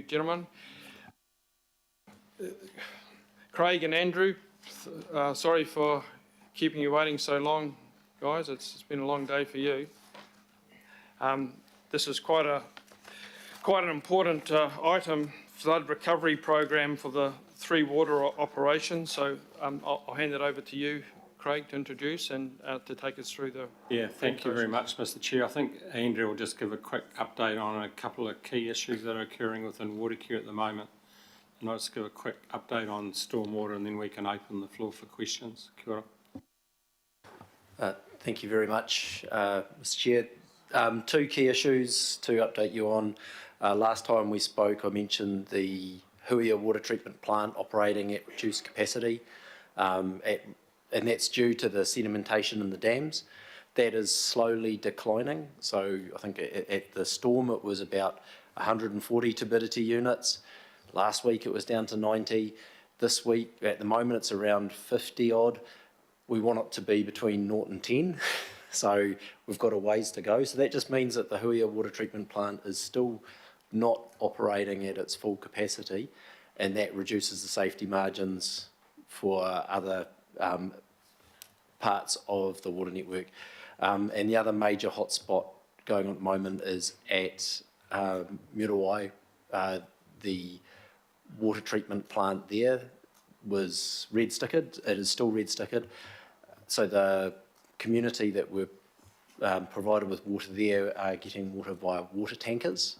gentlemen. Craig and Andrew, sorry for keeping you waiting so long, guys. It's been a long day for you. This is quite an important item, flood recovery program for the 3 water operations. So I'll hand it over to you, Craig, to introduce and to take us through the... Yeah, thank you very much, Mr. Chair. I think Andrew will just give a quick update on a couple of key issues that are occurring within water care at the moment. And I'll just give a quick update on stormwater, and then we can open the floor for questions. Kia ora. Thank you very much, Mr. Chair. 2 key issues to update you on. Last time we spoke, I mentioned the Huia water treatment plant operating at reduced capacity, and that's due to the sedimentation in the dams. That is slowly declining. So I think at the storm it was about 140 turbidity units. Last week it was down to 90. This week, at the moment, it's around 50 odd. We want it to be between 0 and 10. So we've got a ways to go. So that just means that the Huia water treatment plant is still not operating at its full capacity, and that reduces the safety margins for other parts of the water network. And the other major hotspot going on at the moment is at Muriwai. The water treatment plant there was red stickered. It is still red stickered. So the community that were provided with water there are getting water via water tankers.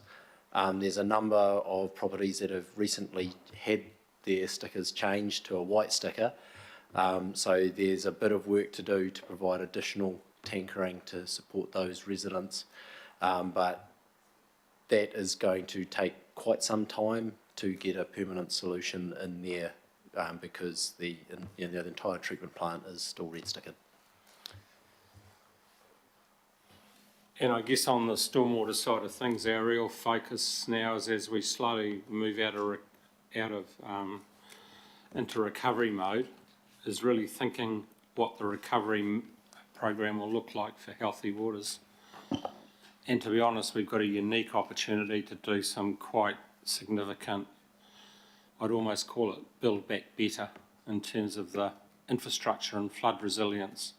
There's a number of properties that have recently had their stickers changed to a white sticker. So there's a bit of work to do to provide additional tankering to support those residents. But that is going to take quite some time to get a permanent solution in there because the entire treatment plant is still red stickered. And I guess on the stormwater side of things, our real focus now is as we slowly move into recovery mode, is really thinking what the recovery program will look like for healthy waters. And to be honest, we've got a unique opportunity to do some quite significant, I'd almost call it build back better in terms of the infrastructure and flood resilience.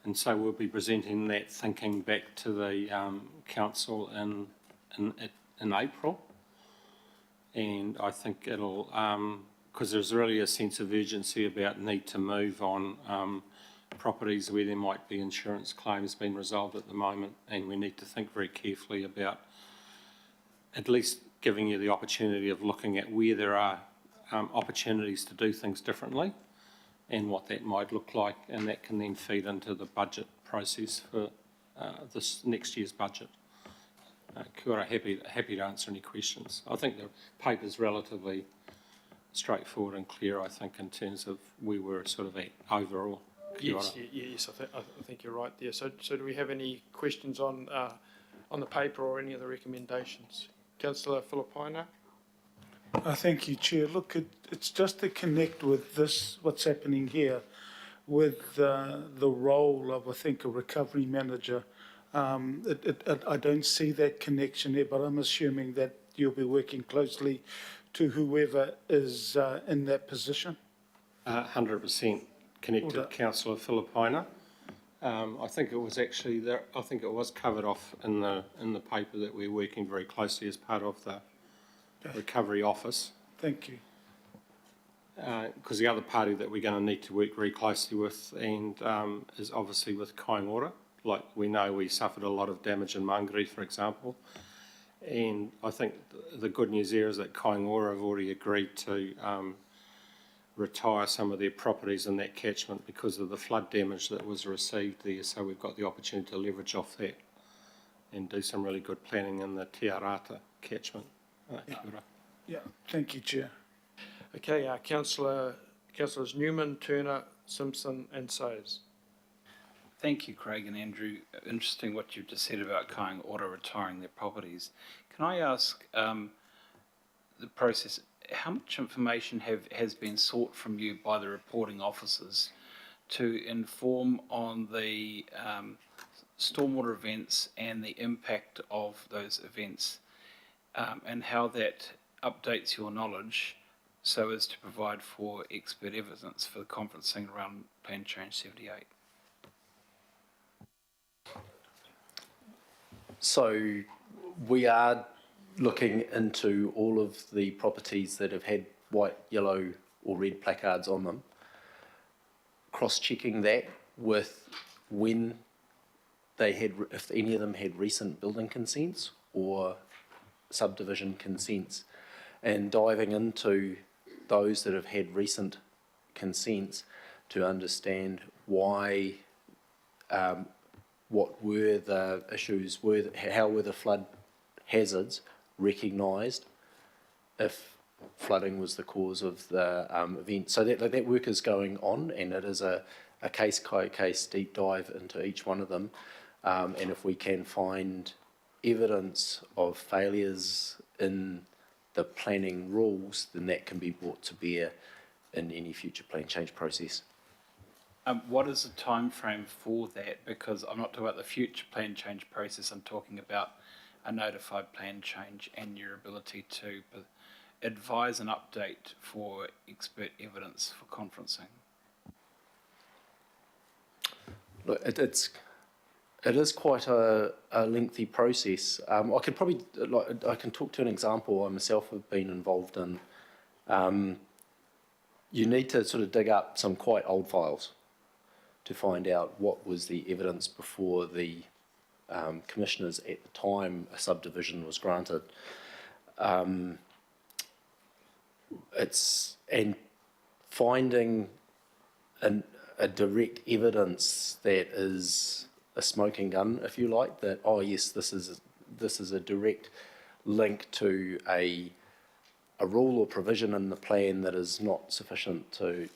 And so we'll be presenting that thinking back to the council in April. And I think it'll, because there's really a sense of urgency about need to move on properties where there might be insurance claims being resolved at the moment, and we need to think very carefully about at least giving you the opportunity of looking at where there are opportunities to do things differently and what that might look like, and that can then feed into the budget process for this next year's budget. Kia ora, happy to answer any questions. I think the paper's relatively straightforward and clear, I think, in terms of where we're sort of at overall. Yes, I think you're right there. So do we have any questions on the paper or any of the recommendations? Councillor Filipaina. Thank you, Chair. Look, it's just to connect with this, what's happening here, with the role of, I think, a recovery manager. I don't see that connection there, but I'm assuming that you'll be working closely to whoever is in that position. 100% connected, Councillor Filipaina. I think it was actually there. I think it was covered off in the paper that we're working very closely as part of the recovery office. Thank you. Because the other party that we're going to need to work very closely with and is obviously with Kaingora. Like we know we suffered a lot of damage in Mangere, for example. And I think the good news there is that Kaingora have already agreed to retire some of their properties in that catchment because of the flood damage that was received there. So we've got the opportunity to leverage off that and do some really good planning in the Te Arata catchment. Yeah, thank you, Chair. Okay, Councillors Newman, Turner, Simpson and Sayers. Thank you, Craig and Andrew. Interesting what you've just said about Kaingora retiring their properties. Can I ask the process, how much information has been sought from you by the reporting officers to inform on the stormwater events and the impact of those events? and how that updates your knowledge so as to provide for expert evidence for the conferencing around Plan Change 78. So we are looking into all of the properties that have had white, yellow or red placards on them, cross-checking that with when they had, if any of them had recent building consents or subdivision consents, and diving into those that have had recent consents to understand why, what were the issues, how were the flood hazards recognised if flooding was the cause of the event. So that work is going on, and it is a case-by-case deep dive into each one of them. And if we can find evidence of failures in the planning rules, then that can be brought to bear in any future plan change process. What is the time frame for that? Because I'm not talking about the future plan change process, I'm talking about a notified plan change and your ability to advise an update for expert evidence for conferencing. Look, it is quite a lengthy process. I could probably, I can talk to an example I myself have been involved in. You need to sort of dig up some quite old files to find out what was the evidence before the commissioners at the time a subdivision was granted. And finding a direct evidence that is a smoking gun, if you like, that, oh yes, this is a direct link to a rule or provision in the plan that is not sufficient to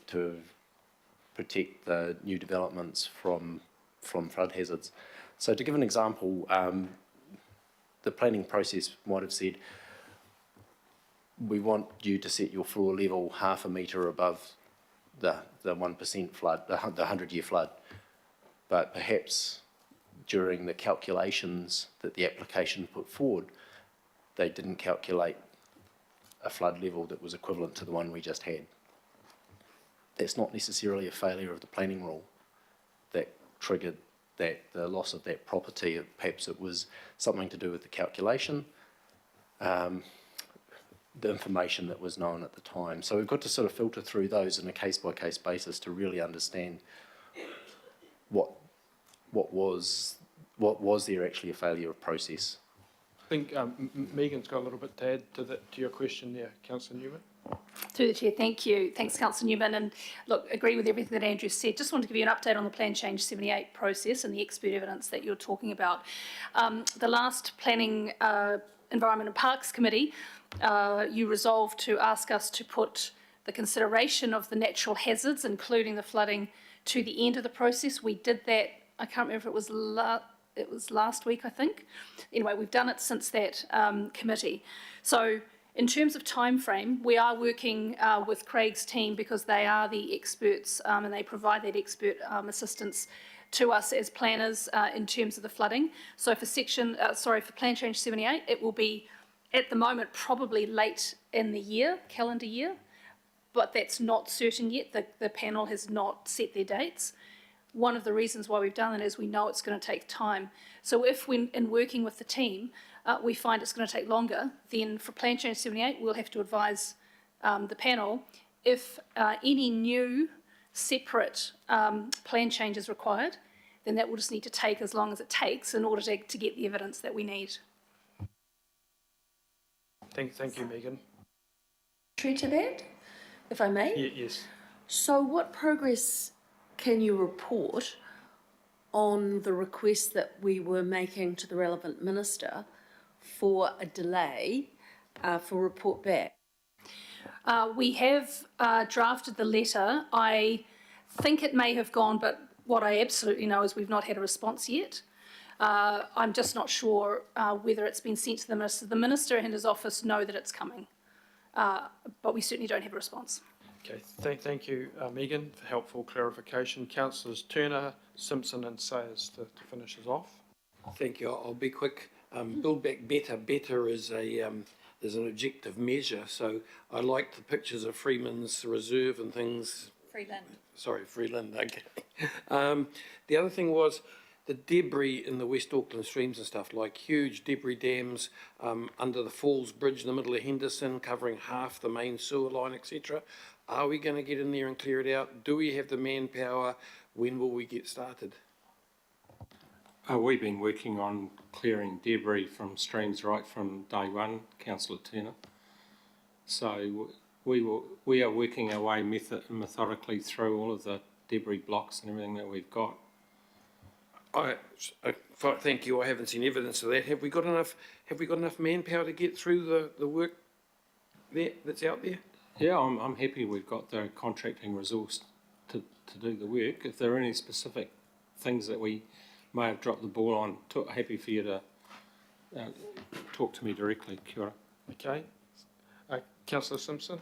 protect the new developments from flood hazards. So to give an example, the planning process might have said, we want you to set your floor level half a metre above the 1% flood, the 100-year flood. But perhaps during the calculations that the application put forward, they didn't calculate a flood level that was equivalent to the one we just had. That's not necessarily a failure of the planning rule that triggered the loss of that property. Perhaps it was something to do with the calculation, the information that was known at the time. So we've got to sort of filter through those on a case-by-case basis to really understand what was there actually a failure of process. I think Megan's got a little bit to add to your question there, Councillor Newman. Through the Chair, thank you. Thanks, Councillor Newman. And look, agree with everything that Andrew said. Just want to give you an update on the Plan Change 78 process and the expert evidence that you're talking about. The last Planning, Environment and Parks Committee, you resolved to ask us to put the consideration of the natural hazards, including the flooding, to the end of the process. We did that, I can't remember if it was last week, I think. Anyway, we've done it since that committee. So in terms of time frame, we are working with Craig's team because they are the experts and they provide that expert assistance to us as planners in terms of the flooding. So for Plan Change 78, it will be at the moment probably late in the year, calendar year, but that's not certain yet. The panel has not set their dates. One of the reasons why we've done it is we know it's going to take time. So if when in working with the team, we find it's going to take longer, then for Plan Change 78, we'll have to advise the panel if any new separate plan change is required, then that will just need to take as long as it takes in order to get the evidence that we need. Thank you, Megan. True to that, if I may? Yes. So what progress can you report on the request that we were making to the relevant minister for a delay for report back? We have drafted the letter. I think it may have gone, but what I absolutely know is we've not had a response yet. I'm just not sure whether it's been sent to the minister. The minister and his office know that it's coming, but we certainly don't have a response. Okay, thank you, Megan, for helpful clarification. Councillors Turner, Simpson and Sayers to finish us off. Thank you. I'll be quick. Build back better. Better is is an objective measure. So I like the pictures of Freeman's Reserve and things. Freeland. Sorry, Freeland. Okay. The other thing was the debris in the West Auckland streams and stuff, like huge debris dams under the Falls Bridge in the middle of Henderson, covering half the main sewer line, etc. Are we going to get in there and clear it out? Do we have the manpower? When will we get started? We've been working on clearing debris from streams right from day one, Councillor Turner. So we are working our way methodically through all of the debris blocks and everything that we've got. Thank you. I haven't seen evidence of that. Have we got enough manpower to get through the work that's out there? Yeah, I'm happy we've got the contracting resource to do the work. If there are any specific things that we may have dropped the ball on, happy for you to talk to me directly. Kia ora. Okay. Councillor Simpson?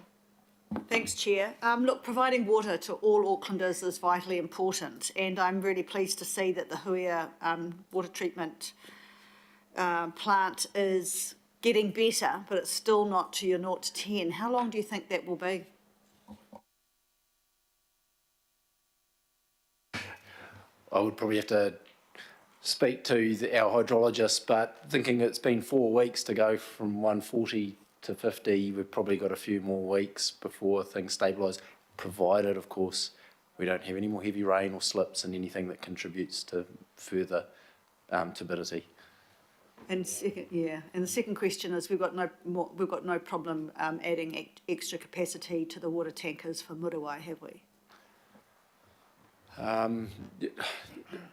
Thanks, Chair. Look, providing water to all Aucklanders is vitally important, and I'm really pleased to see that the Huia water treatment plant is getting better, but it's still not to your 0 to 10. How long do you think that will be? I would probably have to speak to our hydrologist, but thinking it's been 4 weeks to go from 140 to 50, we've probably got a few more weeks before things stabilise, provided, of course, we don't have any more heavy rain or slips and anything that contributes to further turbidity. And the second question is we've got no problem adding extra capacity to the water tankers for Muriwai, have we?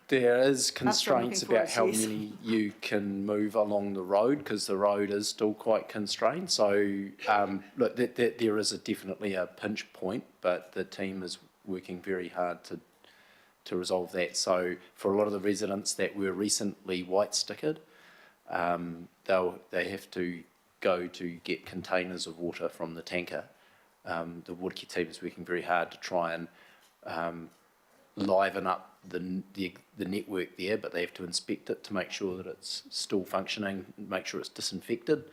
There is constraints about how many you can move along the road because the road is still quite constrained. So look, there is definitely a pinch point, but the team is working very hard to resolve that. So for a lot of the residents that were recently white stickered, they have to go to get containers of water from the tanker. The water care team is working very hard to try and liven up the network there, but they have to inspect it to make sure that it's still functioning, make sure it's disinfected.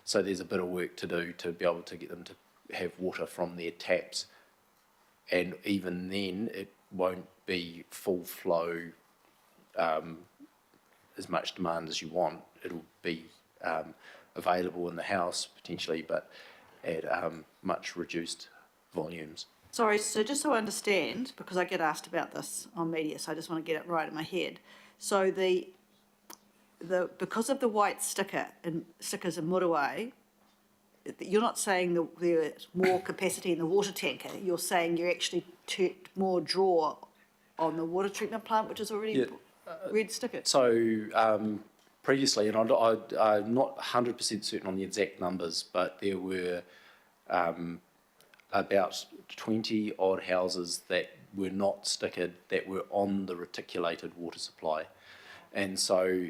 So there's a bit of work to do to be able to get them to have water from their taps, and even then it won't be full flow, as much demand as you want. It'll be available in the house potentially, but at much reduced volumes. Sorry, so just so I understand, because I get asked about this on media, so I just want to get it right in my head. So because of the white stickers in Muriwai, you're not saying there's more capacity in the water tanker. You're saying you're actually more draw on the water treatment plant, which is already red stickered. So previously, and I'm not 100% certain on the exact numbers, but there were about 20 odd houses that were not stickered that were on the reticulated water supply. And so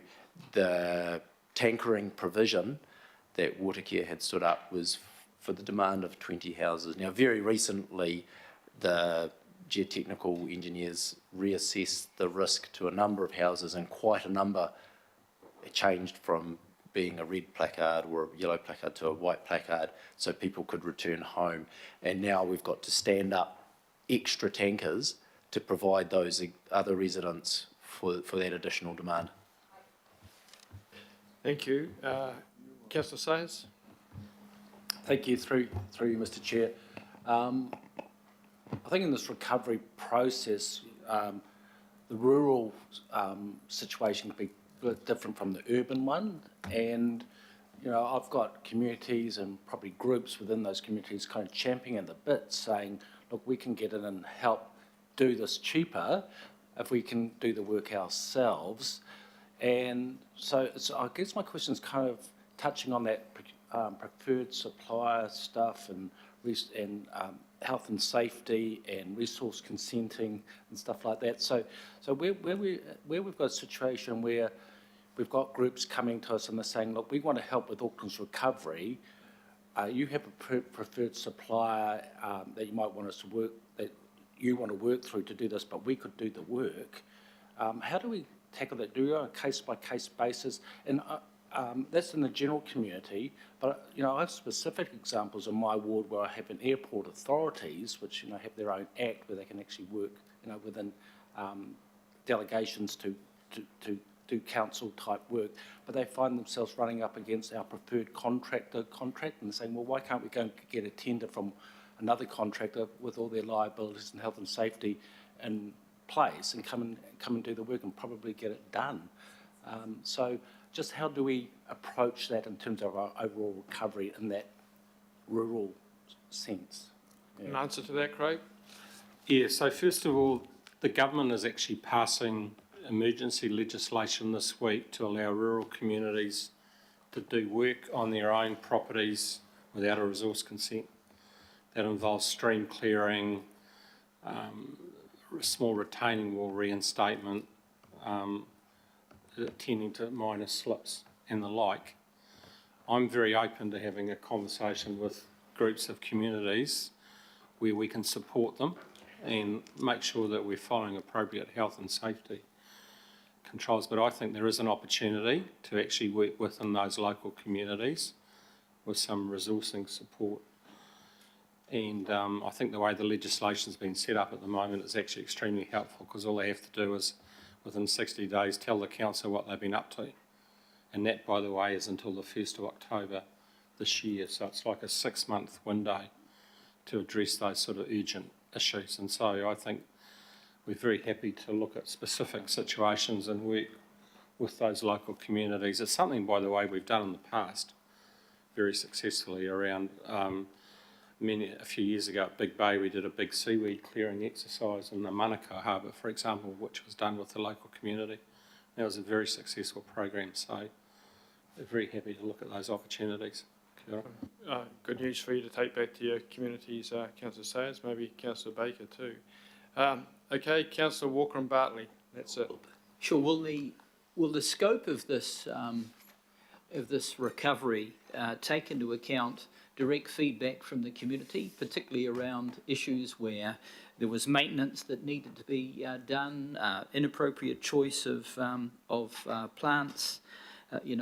the tankering provision that Watercare had stood up was for the demand of 20 houses. Now, very recently, the geotechnical engineers reassessed the risk to a number of houses, and quite a number changed from being a red placard or a yellow placard to a white placard, so people could return home. And now we've got to stand up extra tankers to provide those other residents for that additional demand. Thank you. Councillor Sayers? Thank you, through you, Mr. Chair. I think in this recovery process, the rural situation can be a bit different from the urban one, and you know, I've got communities and probably groups within those communities kind of champing at the bit, saying, look, we can get in and help do this cheaper if we can do the work ourselves. And so I guess my question is kind of touching on that preferred supplier stuff and health and safety and resource consenting and stuff like that. So where we've got a situation where we've got groups coming to us and they're saying, look, we want to help with Auckland's recovery. You have a preferred supplier that you might want us to work, that you want to work through to do this, but we could do the work. How do we tackle that? Do we on a case-by-case basis? And that's in the general community, but, you know, I have specific examples in my ward where I have an airport authorities, which, you know, have their own act where they can actually work, you know, within delegations to do council-type work, but they find themselves running up against our preferred contractor contract and saying, well, why can't we go and get a tender from another contractor with all their liabilities and health and safety in place and come and do the work and probably get it done. So just how do we approach that in terms of our overall recovery in that rural sense? An answer to that, Craig? Yeah, so first of all, the government is actually passing emergency legislation this week to allow rural communities to do work on their own properties without a resource consent. That involves stream clearing, small retaining wall reinstatement, attending to minor slips and the like. I'm very open to having a conversation with groups of communities where we can support them and make sure that we're following appropriate health and safety controls. But I think there is an opportunity to actually work within those local communities with some resourcing support. And I think the way the legislation's been set up at the moment is actually extremely helpful, because all they have to do is, within 60 days, tell the council what they've been up to. And that, by the way, is until the 1st of October this year. So it's like a 6-month window to address those sort of urgent issues. And so I think we're very happy to look at specific situations and work with those local communities. It's something, by the way, we've done in the past very successfully around a few years ago at Big Bay. We did a big seaweed clearing exercise in the Manukau Harbour, for example, which was done with the local community. That was a very successful program, so we're very happy to look at those opportunities. Kia ora. Good news for you to take back to your communities, Councillor Sayers, maybe Councillor Baker too. Okay, Councillor Walker and Bartley, that's it. Sure. Will the scope of this recovery take into account direct feedback from the community, particularly around issues where there was maintenance that needed to be done, inappropriate choice of plants,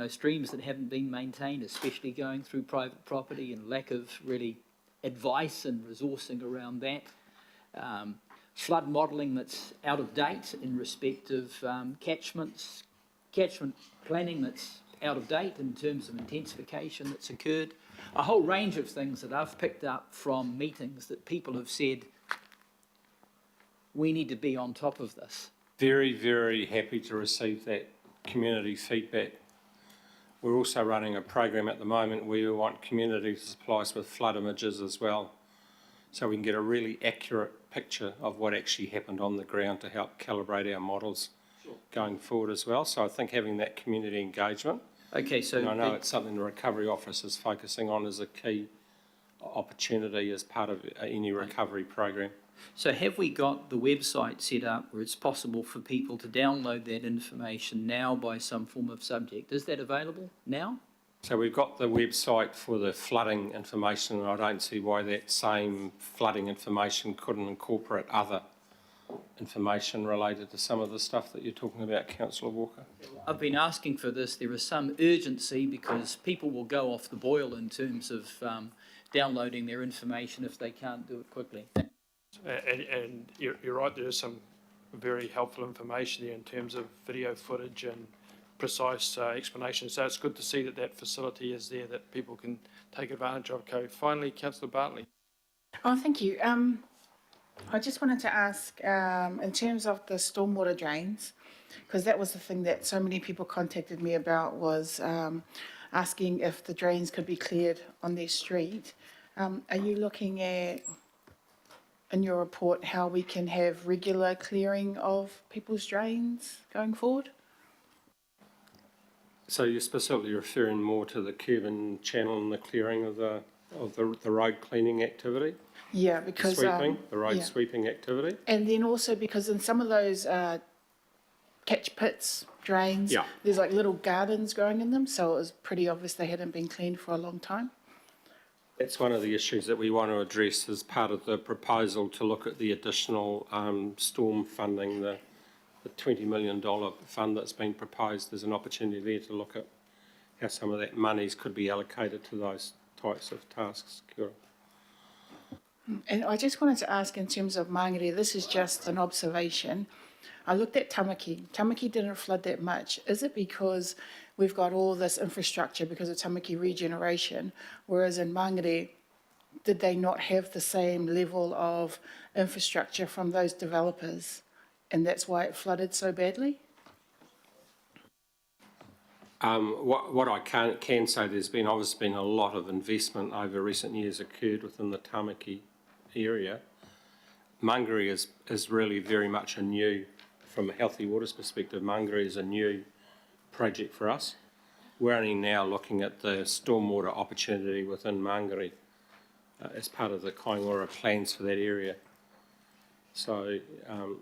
streams that haven't been maintained, especially going through private property, and lack of really advice and resourcing around that. Flood modelling that's out of date in respect of catchment planning that's out of date in terms of intensification that's occurred. A whole range of things that I've picked up from meetings that people have said, we need to be on top of this. Very, very happy to receive that community feedback. We're also running a program at the moment where we want community to supply us with flood images as well, so we can get a really accurate picture of what actually happened on the ground to help calibrate our models going forward as well. So I think having that community engagement, Okay, so and I know it's something the Recovery Office is focusing on as a key opportunity as part of any recovery program. So have we got the website set up where it's possible for people to download that information now by some form of subject? Is that available now? So we've got the website for the flooding information, and I don't see why that same flooding information couldn't incorporate other information related to some of the stuff that you're talking about, Councillor Walker. I've been asking for this. There is some urgency because people will go off the boil in terms of downloading their information if they can't do it quickly. And you're right, there is some very helpful information there in terms of video footage and precise explanation. So it's good to see that that facility is there that people can take advantage of. Okay, finally, Councillor Bartley. Oh, thank you. I just wanted to ask, in terms of the stormwater drains, because that was the thing that so many people contacted me about, was asking if the drains could be cleared on their street. Are you looking at, in your report, how we can have regular clearing of people's drains going forward? So you're specifically referring more to the curb and channel and the clearing of the road cleaning activity? Yeah, because the road yeah. sweeping activity. And then also because in some of those catch pits, drains, Yeah. there's like little gardens growing in them, so it was pretty obvious they hadn't been cleaned for a long time. That's one of the issues that we want to address as part of the proposal to look at the additional storm funding, the $20 million fund that's been proposed. There's an opportunity there to look at how some of that monies could be allocated to those types of tasks. Kia ora. And I just wanted to ask in terms of Mangere, this is just an observation. I looked at Tamaki. Tamaki didn't flood that much. Is it because we've got all this infrastructure because of Tamaki regeneration, whereas in Mangere, did they not have the same level of infrastructure from those developers? And that's why it flooded so badly? What I can say, there's been obviously been a lot of investment over recent years occurred within the Tamaki area. Mangere is really very much a new, from a healthy waters perspective, Mangere is a new project for us. We're only now looking at the stormwater opportunity within Mangere as part of the Kaingora plans for that area. So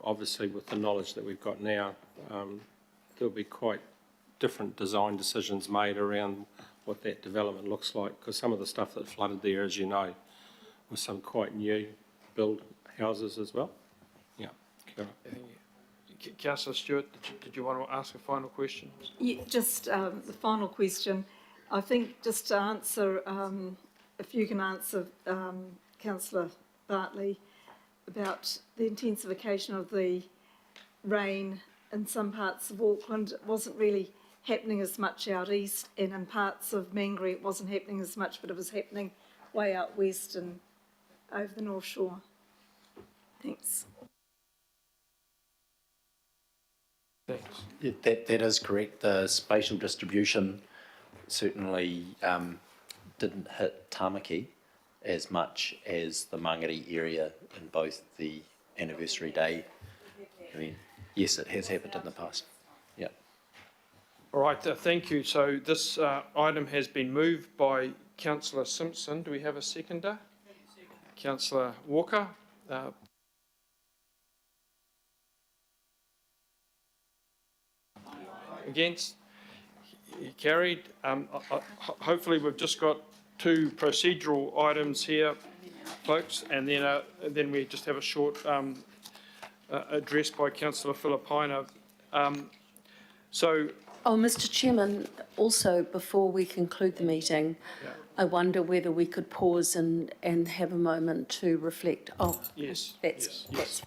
obviously with the knowledge that we've got now, there'll be quite different design decisions made around what that development looks like, because some of the stuff that flooded there, as you know, was some quite new build houses as well. Yeah. Kia ora. Councillor Stewart, did you want to ask a final question? Yeah, just the final question. I think just to answer, if you can answer Councillor Bartley about the intensification of the rain in some parts of Auckland. It wasn't really happening as much out east, and in parts of Mangere it wasn't happening as much, but it was happening way out west and over the North Shore. Thanks. Thanks. Yeah, that is correct. The spatial distribution certainly didn't hit Tamaki as much as the Mangere area in both the anniversary day. I mean, yes, it has happened in the past. Yeah. All right, thank you. So this item has been moved by Councillor Simpson. Do we have a seconder? Councillor Walker. Against? Carried. Hopefully we've just got two procedural items here, folks, and then we just have a short address by Councillor Filipaina. Oh, Mr. Chairman, also before we conclude the meeting, I wonder whether we could pause and have a moment to reflect. Oh, Yes. that's